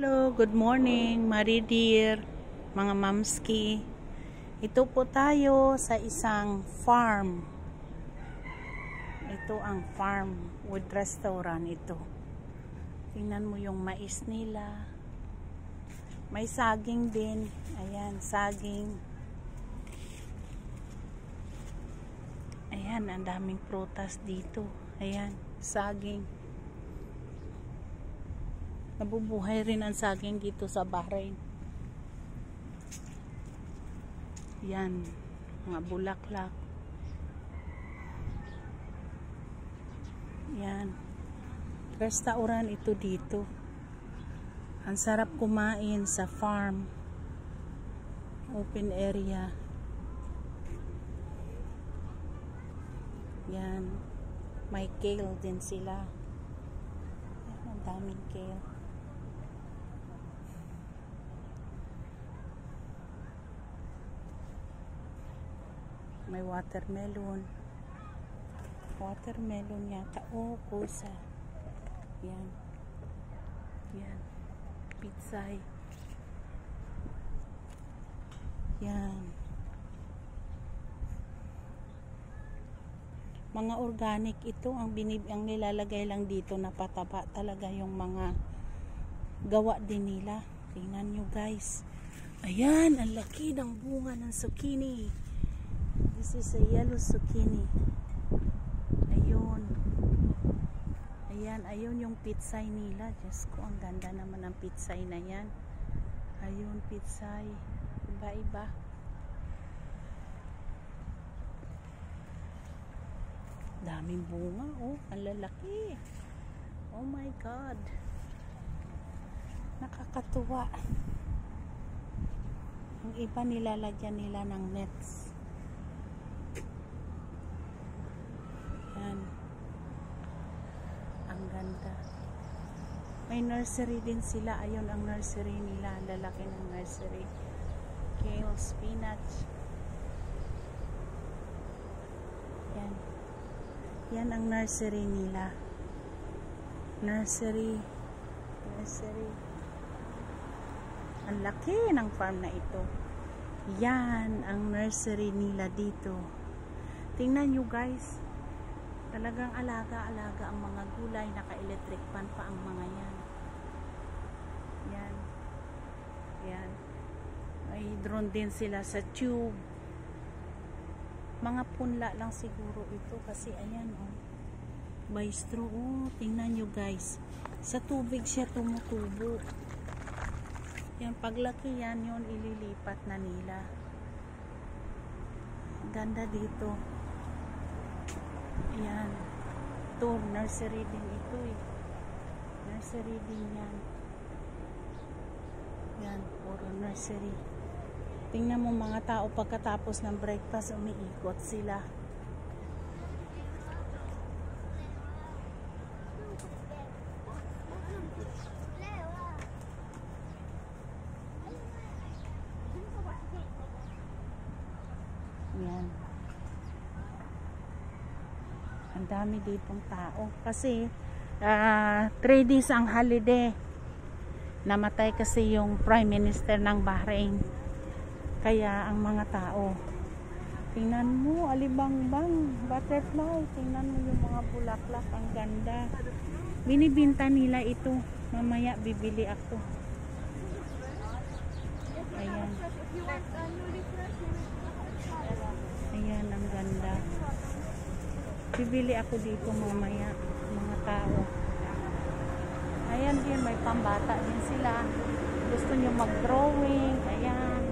Hello, good morning, Marie dear, mga mamski. Ito po tayo sa isang farm. Ito ang farm with restaurant ito. Tingnan mo yung mais nila. May saging din. Ayan, saging. Ayan, ang daming prutas dito. Ayan, saging. Nabubuhay rin ang saging dito sa Bahrain. Yan, mga bulaklak. Yan. Restaurant ito dito. Ang sarap kumain sa farm. Open area. Yan. May kale din sila. Yan, ang daming kale. May watermelon. Watermelon yata. Oh, pusa. Yan. Yan. Pitsay. Yan. Mga organic ito. Ang nilalagay lang dito na pataba talaga yung mga gawa din nila. Tingnan nyo guys. Ayan. Ang laki ng bunga ng zucchini. This is a yellow zucchini. Ayun. Ayan, ayun yung pitsay nila. Diyos ko, ang ganda naman ng pitsay na yan. Ayun, pitsay. Iba-iba. Daming bunga, oh. Ang lalaki. Oh my God. Nakakatuwa. Ang iba nilalagyan nila ng nets. Ang ganda. May nursery din sila. Ayun ang nursery nila. Lalaki ng nursery. Kale, spinach. Yan. Yan ang nursery nila. Nursery. Nursery. Ang laki ng farm na ito. Yan ang nursery nila dito. Tingnan nyo guys. Talagang alaga-alaga ang mga gulay. Naka-electric pan pa ang mga yan. Yan. Yan. May drone din sila sa tube. Mga punla lang siguro ito. Kasi ayan oh. By straw. Oh, tingnan nyo guys. Sa tubig siya tumutubo. Yan. Paglaki yan yun ililipat na nila. Ganda dito. Ayan. Ito, nursery din ito eh. Nursery din yan. Yan, puro nursery. Tingnan mo mga tao pagkatapos ng breakfast, umiikot sila. Yan. Ang dami ditong tao kasi 3 days ang holiday. Namatay kasi yung Prime Minister ng Bahrain. Kaya ang mga tao, tingnan mo, alibangbang, butterfly, tingnan mo yung mga bulaklak, ang ganda. Binibinta nila ito. Mamaya bibili ako. Ayan. Ayan, ang ganda. Bibili ako dito mamaya, mga tao. Ayan din, may pambata din sila. Gusto nyo mag-drawing. Ayan.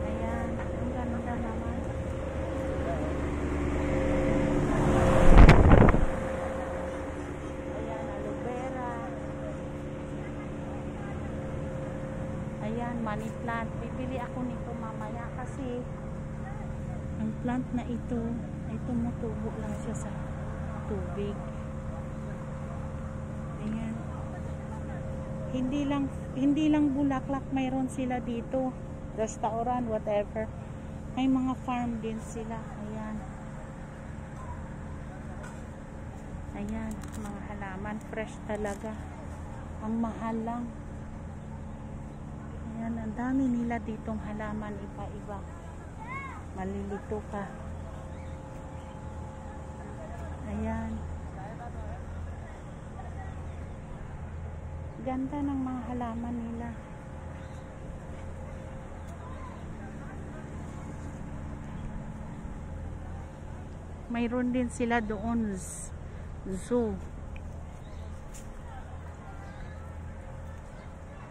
Ayan, ang ganda naman. Ayan, aloe vera. Ayan, money plant. Bibili ako nito mamaya kasi ang plant na ito ay tumutubo lang siya sa tubig. Ayan. Hindi lang bulaklak mayroon sila dito. Restaurant, whatever. May mga farm din sila. Ayan. Ayan, mga halaman fresh talaga. Ang mahal lang. Ayan, ang dami nila ditong halaman, iba-iba. Malilito ka. Ayan. Ganda ng mga halaman nila. Mayroon din sila doon zoo.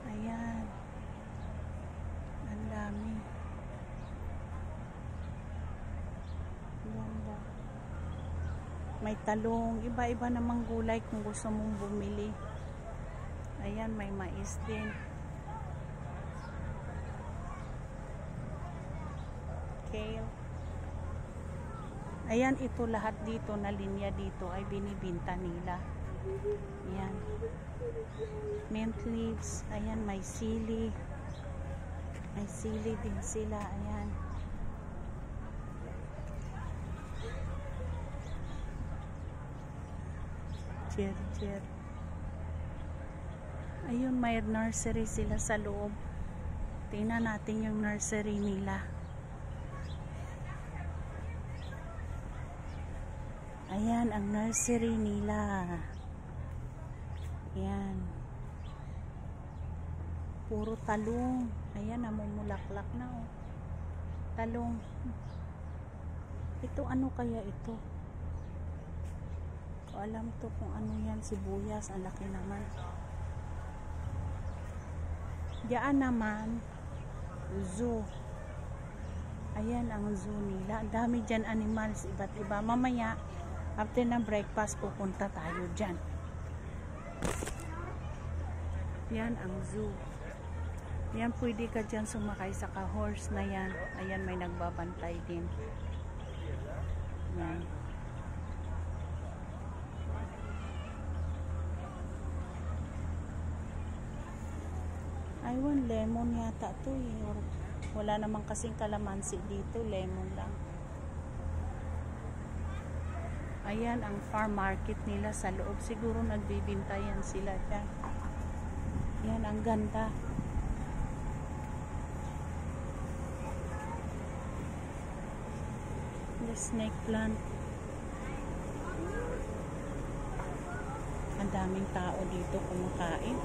Ayan. Ang dami. Ganda. May talong, iba-iba namang gulay kung gusto mong bumili. Ayan, may mais din. Kale. Ayan, ito lahat dito na linya dito ay binibinta nila. Ayan. Mint leaves. Ayan, may sili. May sili din sila. Ayan. Cher. Ayun, may nursery sila sa loob. Tingnan natin yung nursery nila. Ayan, ang nursery nila. Ayan. Puro talong. Ayan, namumulaklak na, oh. Talong. Ito, ano kaya ito? Ko alam to kung ano yan. Sibuyas, ang laki naman. Diyan naman, zoo. Ayan ang zoo nila. Ang dami dyan animals, iba't iba. Mamaya, after ng breakfast, pupunta tayo dyan. Yan ang zoo. Yan, pwede ka dyan sumakay sa ka-horse na yan. Ayan, may nagbabantay din. Yan. Aywan, lemon yata to eh. Wala namang kasing kalamansi dito, lemon lang. Ayan ang farm market nila sa loob. Siguro nagbibintayan sila dyan. Yan, ang ganda. The snake plant. Ang daming tao dito kumakain.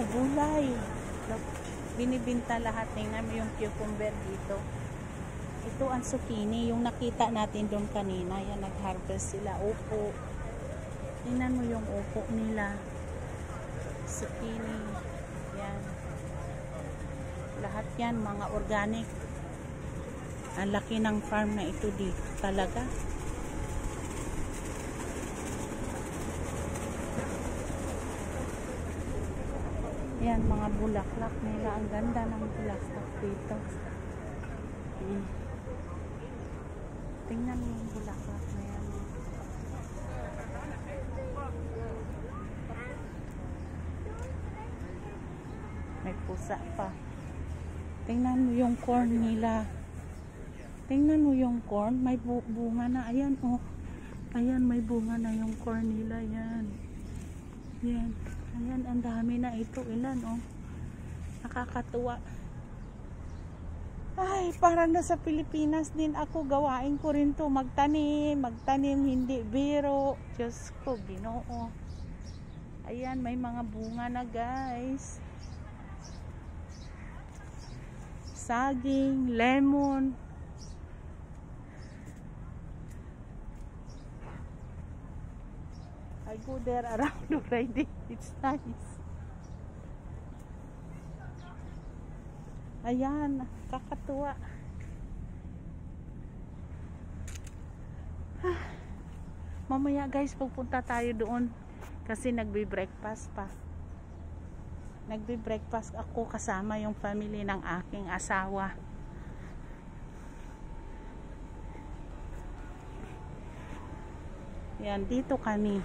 Gulay. Binibinta lahat. Tingnan mo yung cucumber dito. Ito ang zucchini. Yung nakita natin doon kanina. Yan, nag-harvest sila. Upo. Tingnan mo yung upo nila. Zucchini. Yan. Lahat yan, mga organic. Ang laki ng farm na ito dito talaga. Yan, mga bulaklak nila. Ang ganda ng bulaklak dito. Tingnan mo yung bulaklak na yan. May pusa pa. Tingnan mo yung corn nila. Tingnan mo yung corn. May bunga na. Ayan, oh. Ayan, may bunga na yung corn nila. Yan. Yan. Ayan, ang dami na ito. Ilan, oh. Nakakatuwa. Ay, parang nasa Pilipinas din ako. Gawain ko rin to. Magtanim, hindi biro. Diyos ko, Ginoo. Ayan, may mga bunga na, guys. Saging, lemon. I go there around already. It's nice. Ayan, kakatuwa. Mamaya guys, pupunta tayo doon kasi nagbe-breakfast pa. Nagbe-breakfast ako kasama yung family ng aking asawa. Yan, dito kami.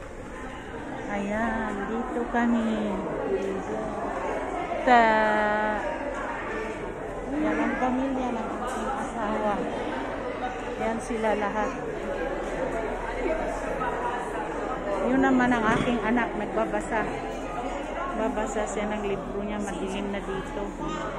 Ayan, dito kami. Yan ang pamilya ng aking asawa. Yan sila lahat. Yun naman ang aking anak, nagbabasa. Babasa siya ng libro niya, madilim na dito.